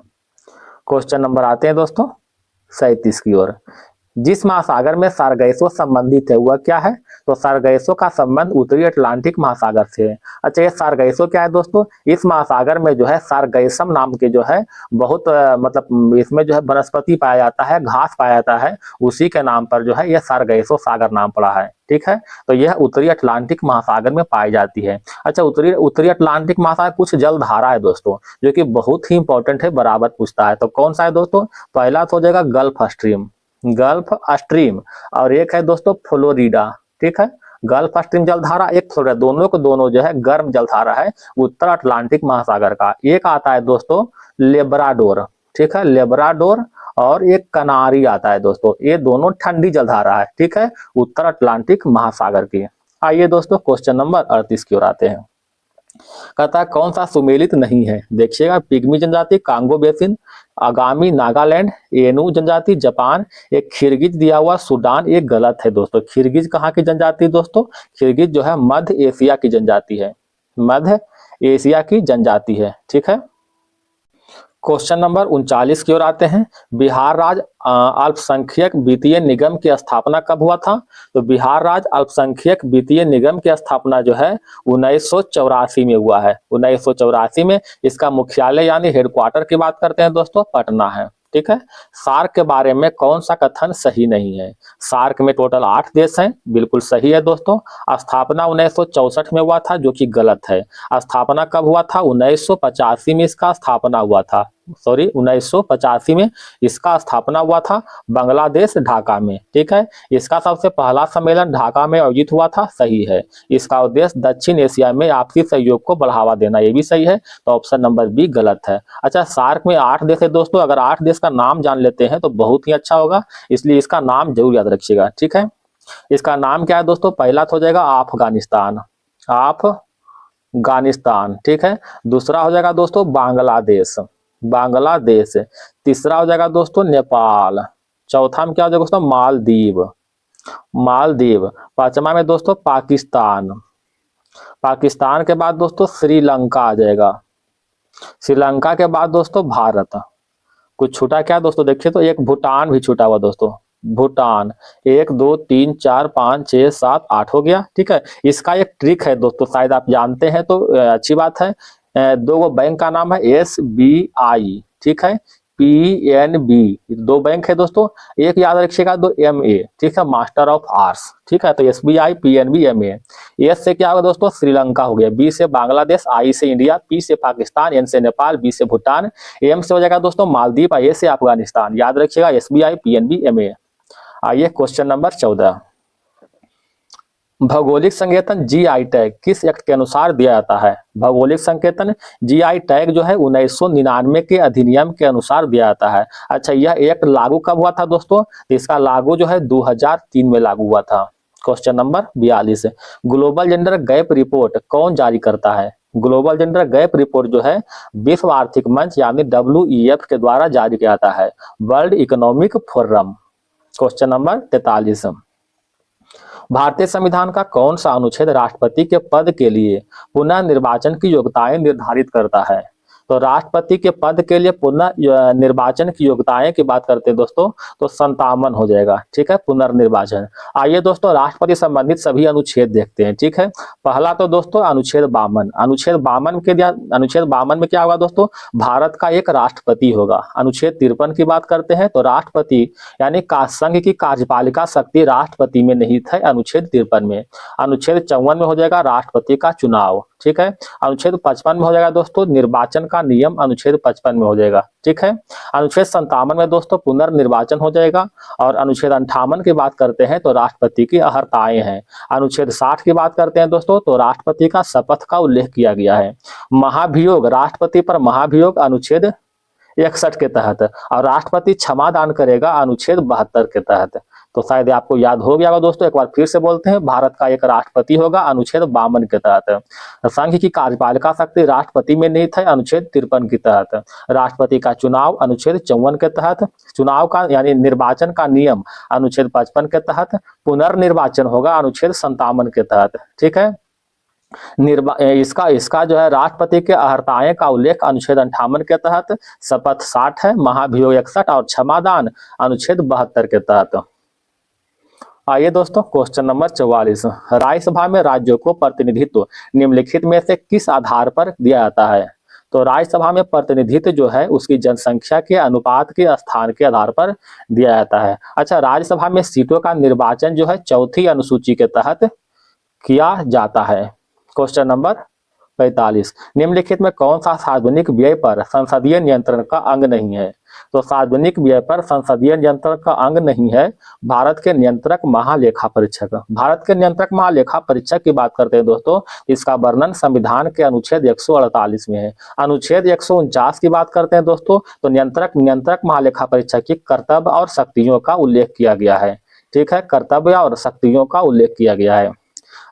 [SPEAKER 1] क्वेश्चन नंबर आते हैं दोस्तों 37 की ओर। जिस महासागर में सारगैसो संबंधित है वह क्या है? तो सारगैसो का संबंध उत्तरी अटलांटिक महासागर से है। अच्छा, ये सारगैसो क्या है दोस्तों? इस महासागर में जो है सारगैसम नाम के जो है बहुत मतलब इसमें जो है वनस्पति पाया जाता है, घास पाया जाता है, उसी के नाम पर जो है यह सारगैसो सागर नाम पड़ा है, ठीक है। तो यह उत्तरी अटलांटिक महासागर में पाई जाती है। अच्छा, उत्तरी अटलांटिक महासागर कुछ जलधारा है दोस्तों जो कि बहुत ही इंपॉर्टेंट है, बराबर पूछता है। तो कौन सा है दोस्तों? पहला तो हो जाएगा गल्फ स्ट्रीम, गल्फ स्ट्रीम, और एक है दोस्तों फ्लोरिडा, ठीक है। गल्फ स्ट्रीम जलधारा, एक फ्लोरिडा, दोनों को दोनों जो है गर्म जलधारा है उत्तर अटलांटिक महासागर का। एक आता है दोस्तों लेब्राडोर, ठीक है, लेब्राडोर, और एक कनारी आता है दोस्तों। ये दोनों ठंडी जलधारा है, ठीक है, उत्तर अटलांटिक महासागर की। आइए दोस्तों क्वेश्चन नंबर 38 की ओर आते हैं। कहता है कौन सा सुमेलित नहीं है? देखिएगा, पिग्मी जनजाति कांगो बेसिन, आगामी नागालैंड, एनू जनजाति जापान, एक खिरगिज दिया हुआ सूडान, एक गलत है दोस्तों। खिरगिज कहाँ की जनजाति दोस्तों? खिरगिज जो है मध्य एशिया की जनजाति है, मध्य एशिया की जनजाति है, ठीक है। क्वेश्चन नंबर 39 की ओर आते हैं। बिहार राज्य अल्पसंख्यक वित्तीय निगम की स्थापना कब हुआ था? तो बिहार राज्य अल्पसंख्यक वित्तीय निगम की स्थापना जो है 1984 में हुआ है, 1984 में। इसका मुख्यालय यानी हेडक्वार्टर की बात करते हैं दोस्तों, पटना है, ठीक है। सार्क के बारे में कौन सा कथन सही नहीं है? सार्क में टोटल 8 देश हैं, बिल्कुल सही है दोस्तों। स्थापना 1964 में हुआ था, जो कि गलत है। स्थापना कब हुआ था? 1985 में इसका स्थापना हुआ था, सॉरी 1985 में इसका स्थापना हुआ था बांग्लादेश ढाका में, ठीक है। इसका सबसे पहला सम्मेलन ढाका में आयोजित हुआ था, सही है। इसका उद्देश्य दक्षिण एशिया में आपसी सहयोग को बढ़ावा देना, ये भी सही है। तो ऑप्शन नंबर बी गलत है। अच्छा, सार्क में 8 देश है दोस्तों, अगर 8 देश का नाम जान लेते हैं तो बहुत ही अच्छा होगा, इसलिए इसका नाम जरूर याद रखिएगा, ठीक है। इसका नाम क्या है दोस्तों? पहला तो हो जाएगा अफगानिस्तान, अफगानिस्तान, ठीक है। दूसरा हो जाएगा दोस्तों बांग्लादेश, बांग्लादेश। तीसरा हो जाएगा दोस्तों नेपाल। चौथा में क्या हो जाएगा दोस्तों? मालदीव, मालदीव। पांचवा में दोस्तों पाकिस्तान, पाकिस्तान के बाद दोस्तों श्रीलंका आ जाएगा, श्रीलंका के बाद दोस्तों भारत। कुछ छूटा क्या दोस्तों? देखिए तो एक भूटान भी छूटा हुआ दोस्तों, भूटान। 1 2 3 4 5 6 7 8 हो गया, ठीक है। इसका एक ट्रिक है दोस्तों, शायद आप जानते हैं तो अच्छी बात है। 2 बैंक का नाम है SBI, ठीक है। PNB, दो बैंक है दोस्तों, एक याद रखिएगा, दो MA, ठीक है, मास्टर ऑफ आर्ट्स, ठीक है। तो SBI PNB MA। एस से क्या होगा दोस्तों, श्रीलंका हो गया, बी से बांग्लादेश, आई से इंडिया, पी से पाकिस्तान, एन से नेपाल, बी से भूटान, एम से हो जाएगा दोस्तों मालदीव, ए से अफगानिस्तान। याद रखिएगा SBI PNB MA। आइए क्वेश्चन नंबर 14, भौगोलिक संकेतन GI टैग किस एक्ट के अनुसार दिया जाता है? भौगोलिक संकेतन GI टैग जो है 1999 के अधिनियम के अनुसार दिया जाता है। अच्छा, यह एक्ट लागू कब हुआ था दोस्तों? इसका लागू जो है 2003 में लागू हुआ था। Question number 42, global gender gap report कौन जारी करता है? ग्लोबल जेंडर गैप रिपोर्ट जो है विश्व आर्थिक मंच यानी WEF के द्वारा जारी किया जाता है, world economic forum. Question number 43, भारतीय संविधान का कौन सा अनुच्छेद राष्ट्रपति के पद के लिए पुनः निर्वाचन की योग्यताएं निर्धारित करता है? तो राष्ट्रपति के पद के लिए पुनः निर्वाचन की योग्यताएं की बात करते हैं दोस्तों, तो 57 हो जाएगा, ठीक है, पुनर्निर्वाचन। आइए दोस्तों राष्ट्रपति संबंधित सभी अनुच्छेद देखते हैं, ठीक है। पहला तो दोस्तों अनुच्छेद 52, अनुच्छेद 52 में क्या होगा दोस्तों, भारत का एक राष्ट्रपति होगा। अनुच्छेद 53 की बात करते हैं तो राष्ट्रपति यानी संघ की कार्यपालिका शक्ति राष्ट्रपति में निहित है, अनुच्छेद 53 में। अनुच्छेद 54 में हो जाएगा राष्ट्रपति का चुनाव, ठीक है। अनुच्छेद 55 में हो जाएगा दोस्तों निर्वाचन का नियम, अनुच्छेद 55 में हो जाएगा, ठीक है। अनुच्छेद 57 में दोस्तों पुनर्निर्वाचन हो जाएगा। और अनुच्छेद 58 की बात करते हैं तो राष्ट्रपति की अर्हताएं हैं। अनुच्छेद 60 की बात करते हैं दोस्तों तो राष्ट्रपति का शपथ का उल्लेख किया गया है। महाभियोग, राष्ट्रपति पर महाभियोग अनुच्छेद 61 के तहत, और राष्ट्रपति क्षमा दान करेगा अनुच्छेद 72 के तहत। तो शायद आपको याद हो गया होगा दोस्तों, एक बार फिर से बोलते हैं, भारत का एक राष्ट्रपति होगा अनुच्छेद 52 के तहत। संघ की कार्यपालिका शक्ति राष्ट्रपति में निहित है, अनुच्छेद 53 के तहत। राष्ट्रपति का चुनाव अनुच्छेद 54 के तहत, चुनाव का यानी निर्वाचन का नियम अनुच्छेद 55 के तहत, पुनर्निर्वाचन होगा अनुच्छेद 57 के तहत, ठीक है। इसका जो है राष्ट्रपति के अर्हताएं का उल्लेख अनुच्छेद 58 के तहत, शपथ 60 है, महाभियोग 61 और क्षमादान अनुच्छेद 72 के तहत। आइए दोस्तों क्वेश्चन नंबर 44, राज्यसभा में राज्यों को प्रतिनिधित्व निम्नलिखित में से किस आधार पर दिया जाता है? तो राज्यसभा में प्रतिनिधित्व जो है उसकी जनसंख्या के अनुपात के स्थान के आधार पर दिया जाता है। अच्छा, राज्यसभा में सीटों का निर्वाचन जो है चौथी अनुसूची के तहत किया जाता है। क्वेश्चन नंबर 45, निम्नलिखित में कौन सा सार्वजनिक व्यय पर संसदीय नियंत्रण का अंग नहीं है? तो सार्वजनिक व्यय पर संसदीय नियंत्रण का अंग नहीं है भारत के नियंत्रक महालेखा परीक्षक। भारत के नियंत्रक महालेखा परीक्षक की बात करते हैं दोस्तों, इसका वर्णन संविधान के अनुच्छेद 148 में है। अनुच्छेद 149 की बात करते हैं दोस्तों तो नियंत्रक महालेखा परीक्षक की कर्तव्य और शक्तियों का उल्लेख किया गया है, ठीक है, कर्तव्य और शक्तियों का उल्लेख किया गया है।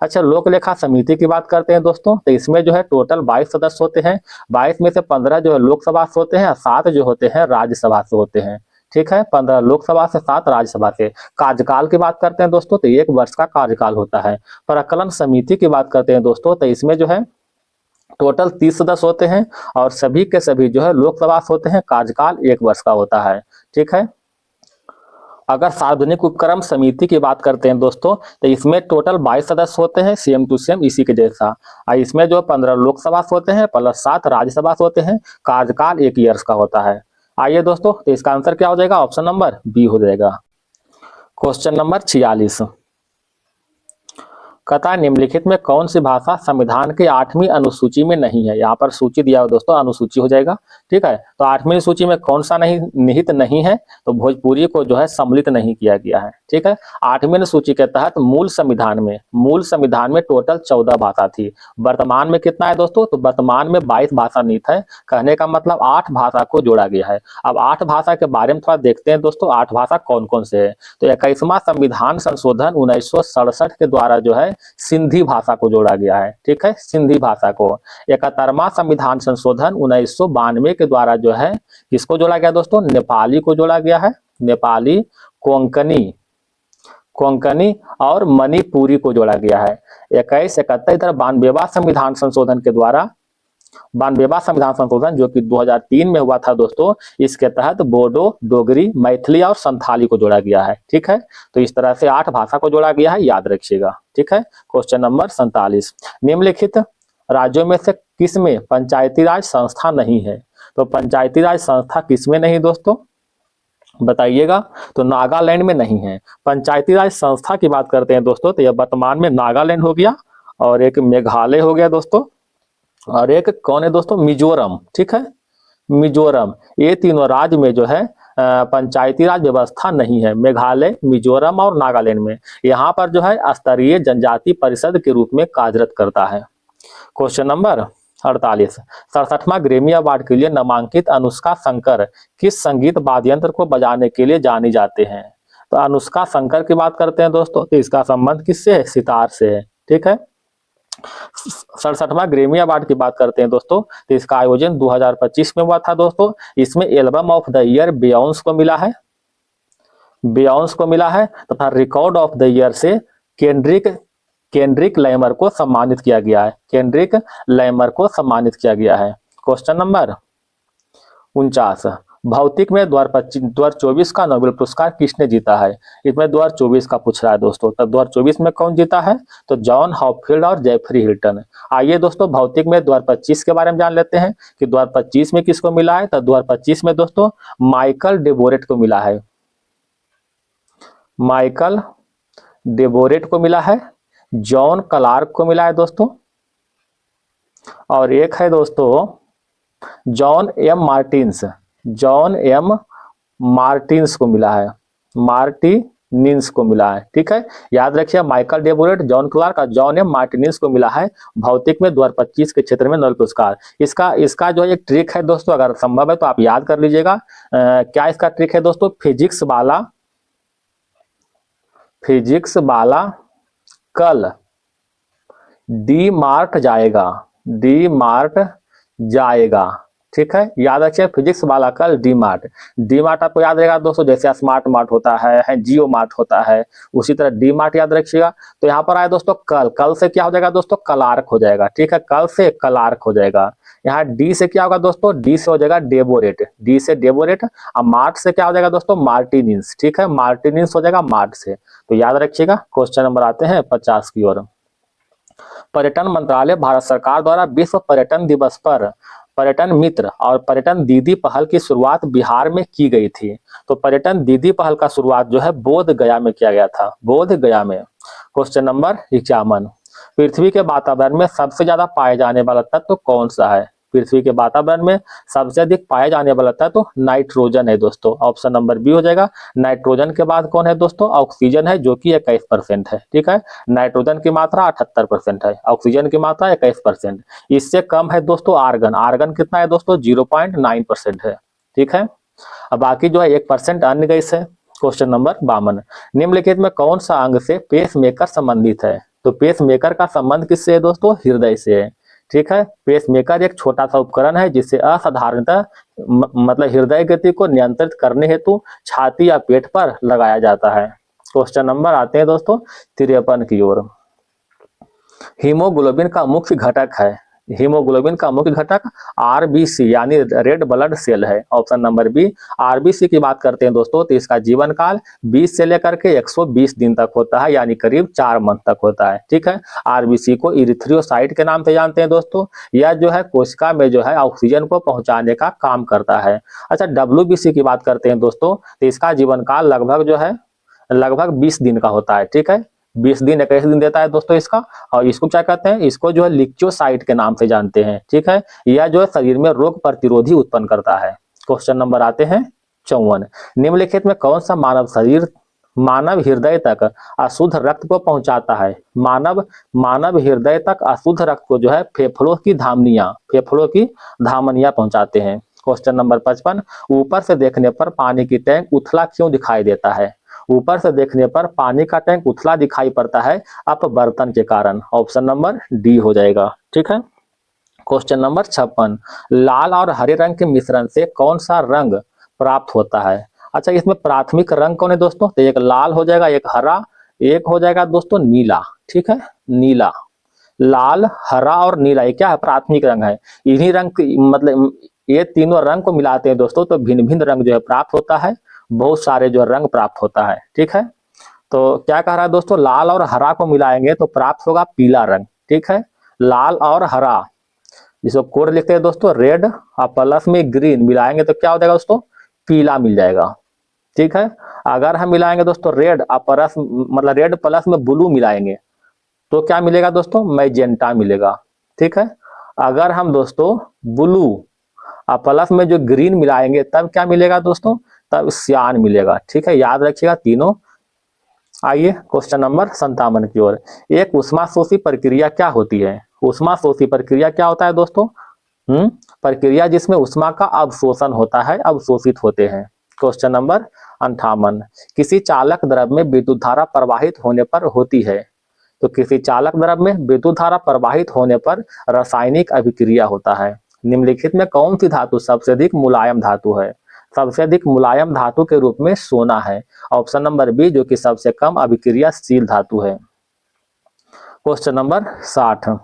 [SPEAKER 1] अच्छा, लोक लेखा समिति की बात करते हैं दोस्तों तो इसमें जो है टोटल 22 सदस्य होते हैं। 22 में से 15 जो है लोकसभा से होते हैं, 7 जो होते हैं राज्यसभा से होते हैं, ठीक है, 15 लोकसभा से, 7 राज्यसभा से। कार्यकाल की बात करते हैं दोस्तों तो 1 वर्ष का कार्यकाल होता है। प्राक्कलन समिति की बात करते हैं दोस्तों तो इसमें जो है टोटल 30 सदस्य होते हैं और सभी के सभी जो है लोकसभा से होते हैं, कार्यकाल 1 वर्ष का होता है, ठीक है। अगर सार्वजनिक उपक्रम समिति की बात करते हैं दोस्तों तो इसमें टोटल 22 सदस्य होते हैं, सेम टू सेम इसी के जैसा। इसमें जो 15 लोकसभा से होते हैं प्लस 7 राज्यसभा से होते हैं, कार्यकाल 1 ईयर्स का होता है। आइए दोस्तों तो इसका आंसर क्या हो जाएगा, ऑप्शन नंबर बी हो जाएगा। क्वेश्चन नंबर 46, कथा निम्नलिखित में कौन सी भाषा संविधान के 8वीं अनुसूची में नहीं है? यहाँ पर सूची दिया हुआ दोस्तों, अनुसूची हो जाएगा, ठीक है। तो 8वीं सूची में कौन सा नहीं निहित नहीं है? तो भोजपुरी को जो है सम्मिलित नहीं किया गया है, ठीक है। 8वीं सूची के तहत मूल संविधान में टोटल 14 भाषा थी। वर्तमान में कितना है दोस्तों? तो वर्तमान में 22 भाषा निहित है। कहने का मतलब 8 भाषा को जोड़ा गया है। अब 8 भाषा के बारे में थोड़ा देखते हैं दोस्तों, 8 भाषा कौन कौन से है। तो 21वां संविधान संशोधन 1967 के द्वारा जो है सिंधी भाषा को जोड़ा गया है, ठीक है, सिंधी भाषा को। 71वां संविधान संशोधन 1992 के द्वारा जो है किसको जोड़ा गया दोस्तों? नेपाली को जोड़ा गया है। नेपाली, कोंकणी और मणिपुरी को जोड़ा गया है। 21, 71 इधर 92वां संविधान संशोधन के द्वारा 92वां संविधान संशोधन जो कि 2003 में हुआ था दोस्तों, इसके तहत बोडो, डोगरी, मैथिली और संथाली को जोड़ा गया है, ठीक है। तो इस तरह से 8 भाषा को जोड़ा गया है, याद रखिएगा, ठीक है। क्वेश्चन नंबर 47, निम्नलिखित राज्यों में से किसमें पंचायती राज संस्था नहीं है? तो पंचायती राज संस्था किसमें नहीं दोस्तों, बताइएगा। तो नागालैंड में नहीं है। पंचायती राज संस्था की बात करते हैं दोस्तों, तो यह वर्तमान में नागालैंड हो गया, और एक मेघालय हो गया दोस्तों, और एक कौन है दोस्तों, मिजोरम। ठीक है, मिजोरम। ये तीनों राज्य में जो है पंचायती राज व्यवस्था नहीं है, मेघालय, मिजोरम और नागालैंड में। यहाँ पर जो है स्तरीय जनजाति परिषद के रूप में कार्यरत करता है। क्वेश्चन नंबर 48, 67वां ग्रैमी अवार्ड के लिए नामांकित अनुष्का शंकर किस संगीत वाद्य यंत्र को बजाने के लिए जानी जाते हैं। तो अनुष्का शंकर की बात करते हैं दोस्तों, तो इसका संबंध किससे है, सितार से है। ठीक है, 67वां ग्रैमी अवार्ड की बात करते हैं दोस्तों, तो इसका आयोजन 2025 में हुआ था दोस्तों। इसमें album of the year Beyoncé को मिला है, बियॉन्स को मिला है, तथा रिकॉर्ड ऑफ द ईयर से केंड्रिक लैमर को सम्मानित किया गया है, केंड्रिक लैमर को सम्मानित किया गया है। क्वेश्चन नंबर 49, भौतिक में 2024 का नोबेल पुरस्कार किसने जीता है। इसमें 2024 का पूछ रहा है दोस्तों, तब 2024 में कौन जीता है, तो जॉन हॉपफील्ड और जेफरी हिल्टन। आइए दोस्तों भौतिक में 2025 के बारे में जान लेते हैं कि 2025 में किसको मिला है। तो 2025 में दोस्तों माइकल डेबोरेट को मिला है, माइकल डेबोरेट को मिला है, जॉन क्लार्क को मिला है दोस्तों, और एक है दोस्तों John M Martins, John M Martins को मिला है, मार्टिनिन्स को मिला है। ठीक है, याद रखिए माइकल डेबोरेट, जॉन क्लार्क और जॉन एम मार्टिनिन्स को मिला है भौतिक में 2025 के क्षेत्र में नोबेल पुरस्कार। इसका जो एक ट्रिक है दोस्तों, अगर संभव है तो आप याद कर लीजिएगा। क्या इसका ट्रिक है दोस्तों, फिजिक्स वाला कल डी मार्ट जाएगा। ठीक है, याद रखिए फिजिक्स वाला कल डी मार्ट आपको याद रहेगा दोस्तों, जैसे स्मार्ट मार्ट होता है जियो मार्ट होता है, उसी तरह डी मार्ट याद रखिएगा। तो यहाँ पर आए दोस्तों कल से क्या हो जाएगा दोस्तों, क्लार्क हो जाएगा। ठीक है, कल से क्लार्क हो जाएगा। यहाँ डी से क्या होगा दोस्तों, डी से हो जाएगा डेबोरेट, डी से डेबोरेट, और मार्ट से क्या हो जाएगा दोस्तों, मार्टिनिन्स। ठीक है, मार्टिनिन्स हो जाएगा मार्ट से। तो याद रखिएगा। क्वेश्चन नंबर आते हैं 50 की ओर। पर्यटन मंत्रालय भारत सरकार द्वारा विश्व पर्यटन दिवस पर पर्यटन मित्र और पर्यटन दीदी पहल की शुरुआत बिहार में की गई थी। तो पर्यटन दीदी पहल का शुरुआत जो है बोध गया में किया गया था, बोध गया में। क्वेश्चन नंबर 51, पृथ्वी के वातावरण में सबसे ज्यादा पाए जाने वाला तत्व कौन सा है। पृथ्वी के वातावरण में सबसे अधिक पाए जाने वाला तत्व नाइट्रोजन है दोस्तों, ऑप्शन नंबर बी हो जाएगा। नाइट्रोजन के बाद कौन है दोस्तों, ऑक्सीजन है, जो कि 21% है। ठीक है, नाइट्रोजन की मात्रा 78% है, ऑक्सीजन की मात्रा 21%। इससे कम है दोस्तों आर्गन, आर्गन कितना है दोस्तों, 0.9% है। ठीक है, अब बाकी जो है 1% अन्य गैस है। क्वेश्चन नंबर 52, निम्नलिखित में कौन सा अंग से पेस मेकर संबंधित है। तो पेस मेकर का संबंध किससे है दोस्तों, हृदय से है। ठीक है, पेस मेकर एक छोटा सा उपकरण है जिससे असाधारणतः मतलब हृदय गति को नियंत्रित करने हेतु छाती या पेट पर लगाया जाता है। क्वेश्चन नंबर आते हैं दोस्तों 53 की ओर। हीमोग्लोबिन का मुख्य घटक है, हीमोग्लोबिन का मुख्य घटक आरबीसी यानी रेड ब्लड सेल है, ऑप्शन नंबर बी। आरबीसी की बात करते हैं दोस्तों, तो इसका जीवन काल 20 से लेकर के 120 दिन तक होता है, यानी करीब 4 मंथ तक होता है। ठीक है, आरबीसी को इरिथ्रियोसाइट के नाम से जानते हैं दोस्तों। यह जो है कोशिका में जो है ऑक्सीजन को पहुंचाने का काम करता है। अच्छा, डब्ल्यूबीसी की बात करते हैं दोस्तों, तो इसका जीवन काल लगभग 20 दिन का होता है। ठीक है, 20 दिन 21 दिन देता है दोस्तों इसका। और इसको क्या कहते हैं, इसको जो है लिक्चोसाइट के नाम से जानते हैं। ठीक है, यह जो है शरीर में रोग प्रतिरोधी उत्पन्न करता है। क्वेश्चन नंबर आते हैं 54, निम्नलिखित में कौन सा मानव हृदय तक अशुद्ध रक्त को पहुंचाता है। मानव हृदय तक अशुद्ध रक्त को जो है फेफड़ों की धामनियां पहुंचाते हैं। क्वेश्चन नंबर 55, ऊपर से देखने पर पानी की टैंक उथला क्यों दिखाई देता है। ऊपर से देखने पर पानी का टैंक उथला दिखाई पड़ता है अपवर्तन के कारण, ऑप्शन नंबर डी हो जाएगा। ठीक है, क्वेश्चन नंबर 56, लाल और हरे रंग के मिश्रण से कौन सा रंग प्राप्त होता है। अच्छा, इसमें प्राथमिक रंग कौन है दोस्तों, तो एक लाल हो जाएगा, एक हरा, एक हो जाएगा दोस्तों नीला। ठीक है, नीला, लाल, हरा और नीला, ये क्या है, प्राथमिक रंग है। इन्हीं रंग मतलब ये तीनों रंग को मिलाते हैं दोस्तों, तो भिन्न भिन्न रंग जो है प्राप्त होता है, बहुत सारे जो रंग प्राप्त होता है। ठीक है, तो क्या कह रहा है दोस्तों, लाल और हरा को मिलाएंगे तो प्राप्त होगा पीला रंग। ठीक है, लाल और हरा जिसको कोड लिखते हैं दोस्तों रेड और प्लस में ग्रीन मिलाएंगे तो क्या हो जाएगा दोस्तों, पीला मिल जाएगा। ठीक है, अगर हम मिलाएंगे दोस्तों रेड और प्लस मतलब रेड प्लस में ब्लू मिलाएंगे तो क्या मिलेगा दोस्तों, मैजेंटा मिलेगा। ठीक है, अगर हम दोस्तों ब्लू और प्लस में जो ग्रीन मिलाएंगे तब क्या मिलेगा दोस्तों, तब सियान मिलेगा। ठीक है, याद रखिएगा तीनों। आइए क्वेश्चन नंबर 57 की ओर। एक उष्माशोषी प्रक्रिया क्या होती है, उष्माशोषी प्रक्रिया क्या होता है दोस्तों, प्रक्रिया जिसमें उष्मा का अवशोषण होता है, अवशोषित होते हैं। क्वेश्चन नंबर 58, किसी चालक द्रव में विद्युत धारा प्रवाहित होने पर होती है। तो किसी चालक द्रव में विद्युत धारा प्रवाहित होने पर रासायनिक अभिक्रिया होता है। निम्नलिखित में कौन सी धातु सबसे अधिक मुलायम धातु है। सबसे अधिक मुलायम धातु के रूप में सोना है। ऑप्शन नंबर बी जो कि सबसे कम अभिक्रियाशील धातु है। क्वेश्चन नंबर 60,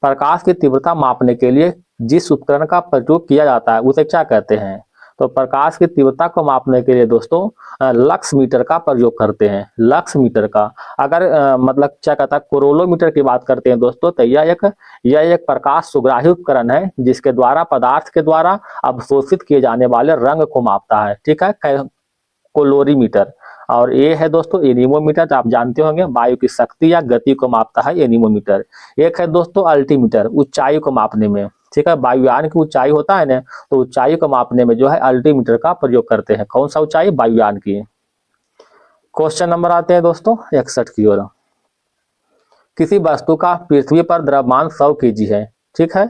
[SPEAKER 1] प्रकाश की तीव्रता मापने के लिए जिस उपकरण का प्रयोग किया जाता है उसे क्या कहते हैं। तो प्रकाश की तीव्रता को मापने के लिए दोस्तों लक्स मीटर का प्रयोग करते हैं, लक्स मीटर का। अगर मतलब क्या कहता है कोरोलोमीटर की बात करते हैं दोस्तों, तो यह एक प्रकाश सुग्राही उपकरण है जिसके द्वारा पदार्थ के द्वारा अवशोषित किए जाने वाले रंग को मापता है। ठीक है, कोलोरीमीटर। और ये है दोस्तों एनीमोमीटर, तो आप जानते होंगे वायु की शक्ति या गति को मापता है एनीमोमीटर। एक है दोस्तों अल्टीमीटर, ऊंचाई को मापने में। ठीक है, वायुयान की ऊंचाई होता है ना, तो ऊंचाई को मापने में जो है अल्टीमीटर का प्रयोग करते हैं। कौन सा ऊंचाई, वायुयान की। क्वेश्चन नंबर आते हैं दोस्तों 61 की ओर। किसी वस्तु का पृथ्वी पर द्रव्यमान 100 kg है। ठीक है,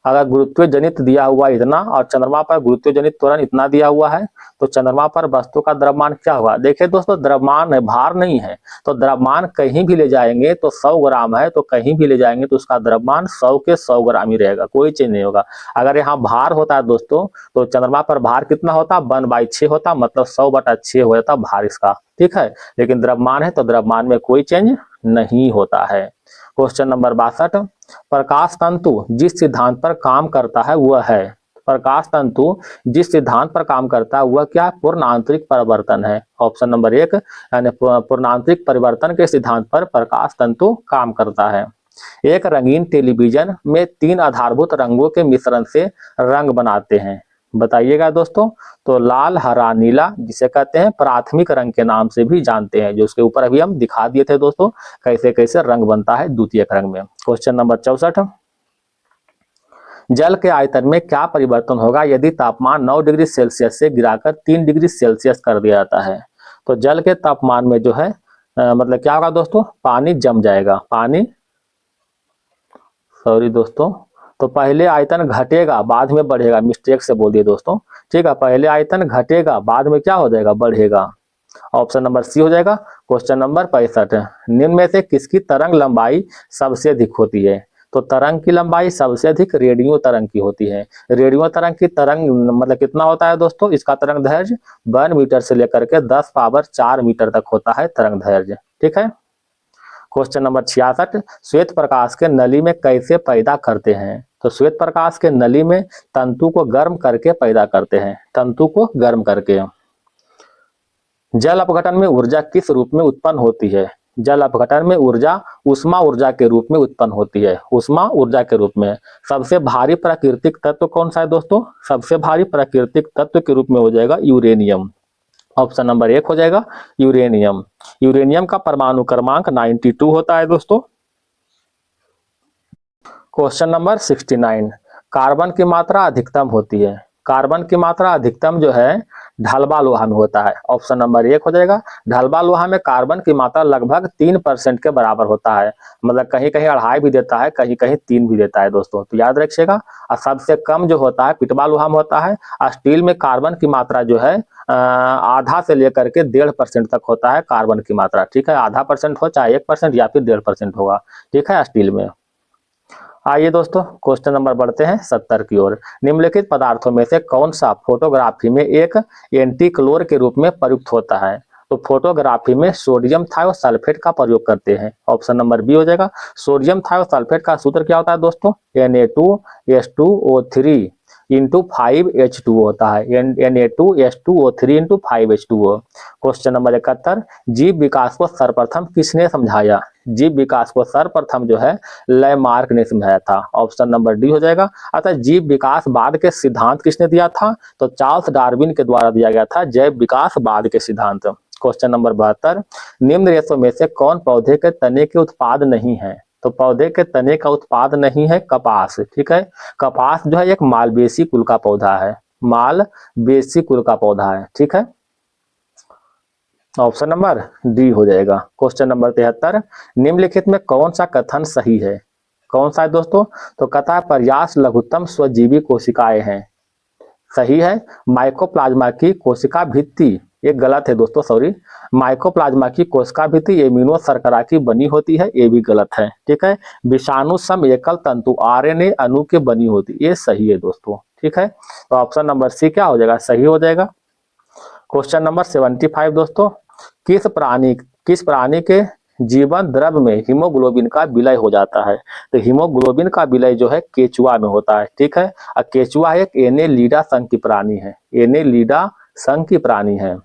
[SPEAKER 1] अगर गुरुत्व जनित दिया हुआ इतना और चंद्रमा पर गुरुत्व जनित त्वरण इतना दिया हुआ है, तो चंद्रमा पर वस्तु का द्रव्यमान क्या होगा। देखिए दोस्तों द्रव्यमान है, भार नहीं है, तो द्रव्यमान कहीं भी ले जाएंगे तो 100 ग्राम है, तो कहीं भी ले जाएंगे तो उसका द्रव्यमान 100 के 100 ग्राम ही रहेगा, कोई चेंज नहीं होगा। अगर यहाँ भार होता है दोस्तों, तो चंद्रमा पर भार कितना होता, 1/6 होता, मतलब 100/6 हो जाता भार इसका। ठीक है, लेकिन द्रव्यमान है तो द्रव्यमान में कोई चेंज नहीं होता है। क्वेश्चन नंबर 62, प्रकाश तंतु जिस सिद्धांत पर काम करता है वह है। प्रकाश तंतु जिस सिद्धांत पर काम करता है वह क्या, पूर्ण आंतरिक परिवर्तन है। ऑप्शन नंबर 1 यानी पूर्णांतरिक परिवर्तन के सिद्धांत पर प्रकाश तंतु काम करता है। एक रंगीन टेलीविजन में 3 आधारभूत रंगों के मिश्रण से रंग बनाते हैं, बताइएगा दोस्तों। तो लाल, हरा, नीला, जिसे कहते हैं प्राथमिक रंग के नाम से भी जानते हैं, जो उसके ऊपर अभी हम दिखा दिए थे दोस्तों कैसे कैसे रंग बनता है द्वितीयक रंग में। क्वेश्चन नंबर 64, जल के आयतन में क्या परिवर्तन होगा यदि तापमान 9 डिग्री सेल्सियस से गिराकर 3 डिग्री सेल्सियस कर दिया जाता है। तो जल के तापमान में जो है मतलब क्या होगा दोस्तों, पानी जम जाएगा, पानी सॉरी दोस्तों, तो पहले आयतन घटेगा बाद में बढ़ेगा, मिस्टेक से बोल दिए दोस्तों। ठीक है, पहले आयतन घटेगा बाद में क्या हो जाएगा, बढ़ेगा। ऑप्शन नंबर सी हो जाएगा। क्वेश्चन नंबर 65, निम्न में से किसकी तरंग लंबाई सबसे अधिक होती है। तो तरंग की लंबाई सबसे अधिक रेडियो तरंग की होती है। रेडियो तरंग की तरंग मतलब कितना होता है दोस्तों, इसका तरंग दैर्घ्य 1 मीटर से लेकर के 10 पावर 4 मीटर तक होता है तरंग दैर्घ्य। ठीक है, क्वेश्चन नंबर 66, श्वेत प्रकाश के नली में कैसे पैदा करते हैं। तो श्वेत प्रकाश के नली में तंतु को गर्म करके पैदा करते हैं, तंतु को गर्म करके। जल अपघटन में ऊर्जा किस रूप में उत्पन्न होती है। जल अपघटन में ऊर्जा उष्मा ऊर्जा के रूप में उत्पन्न होती है, उष्मा ऊर्जा के रूप में। सबसे भारी प्राकृतिक तत्व कौन सा है दोस्तों, सबसे भारी प्राकृतिक तत्व के रूप में हो जाएगा यूरेनियम। ऑप्शन नंबर 1 हो जाएगा यूरेनियम। यूरेनियम का परमाणु क्रमांक 92 होता है दोस्तों। क्वेश्चन नंबर 69, कार्बन की मात्रा अधिकतम होती है। कार्बन की मात्रा अधिकतम जो है ढलबा लोहा में होता है। ऑप्शन नंबर 1 हो जाएगा। ढलबा लोहा में कार्बन की मात्रा लगभग 3% के बराबर होता है, मतलब कहीं कहीं 2.5 भी देता है, कहीं कहीं 3 भी देता है दोस्तों, तो याद रखिएगा। और सबसे कम जो होता है पिटबा लोहा में होता है। स्टील में कार्बन की मात्रा जो है आधा से लेकर के 1.5% तक होता है कार्बन की मात्रा। ठीक है, आधा परसेंट हो चाहे 1% या फिर 1.5% होगा। ठीक है, स्टील में। आइए दोस्तों क्वेश्चन नंबर बढ़ते हैं 70 की ओर। निम्नलिखित पदार्थों में से कौन सा फोटोग्राफी में एक एंटीक्लोर के रूप में प्रयुक्त होता है। तो फोटोग्राफी में सोडियम थायोसल्फेट का प्रयोग करते हैं। ऑप्शन नंबर बी हो जाएगा। सोडियम थायोसल्फेट का सूत्र क्या होता है दोस्तों, Na2H2O3 इंटू 5H2O होता है, Na2H2O3 into 5H2O। Question number 71, जीव विकास को सर्वप्रथम किसने समझाया? जीव विकास को सर्वप्रथम जो है लैमार्क ने समझाया था। ऑप्शन नंबर डी हो जाएगा। अतः जीव विकासवाद के सिद्धांत किसने दिया था? तो चार्ल्स डार्विन के द्वारा दिया गया था जैव विकासवाद के सिद्धांत। क्वेश्चन नंबर 72, निम्न रेशों में से कौन पौधे के तने के उत्पाद नहीं है? तो पौधे के तने का उत्पाद नहीं है कपास। ठीक है, कपास जो है एक मालवेसी कुल का पौधा है, मालवेसी कुल का पौधा है। ठीक है, ऑप्शन नंबर डी हो जाएगा। क्वेश्चन नंबर 73, निम्नलिखित में कौन सा कथन सही है? कौन सा है दोस्तों? तो कहता है प्रयास लघुत्तम स्वजीवी कोशिकाएं हैं। सही है। माइकोप्लाज्मा की कोशिका भित्ति, ये गलत है दोस्तों, सॉरी। माइकोप्लाज्मा की कोशिका भित्ति एमिनो शर्करा की बनी होती है, ये भी गलत है। ठीक है, विषाणु सम एकल तंतु आरएनए अणु के बनी होती, ये सही है दोस्तों। ठीक है, तो ऑप्शन नंबर सी क्या हो जाएगा? सही हो जाएगा। क्वेश्चन नंबर 75 दोस्तों, किस प्राणी के जीवन द्रव में हीमोग्लोबिन का विलय हो जाता है? तो हीमोग्लोबिन का विलय जो है केचुआ में होता है। ठीक है, और केचुआ एक एनेलिडा संघ की प्राणी है, एनेलिडा संघ की प्राणी है।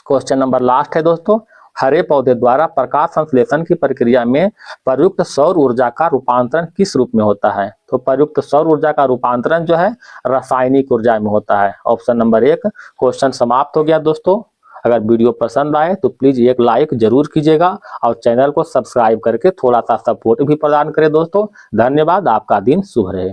[SPEAKER 1] क्वेश्चन नंबर लास्ट है दोस्तों, हरे पौधे द्वारा प्रकाश संश्लेषण की प्रक्रिया में प्रयुक्त सौर ऊर्जा का रूपांतरण किस रूप में होता है? तो प्रयुक्त सौर ऊर्जा का रूपांतरण जो है रासायनिक ऊर्जा में होता है। Option number 1। क्वेश्चन समाप्त हो गया दोस्तों। अगर वीडियो पसंद आए तो प्लीज एक लाइक जरूर कीजिएगा और चैनल को सब्सक्राइब करके थोड़ा सा सपोर्ट भी प्रदान करें दोस्तों। धन्यवाद, आपका दिन शुभ रहे।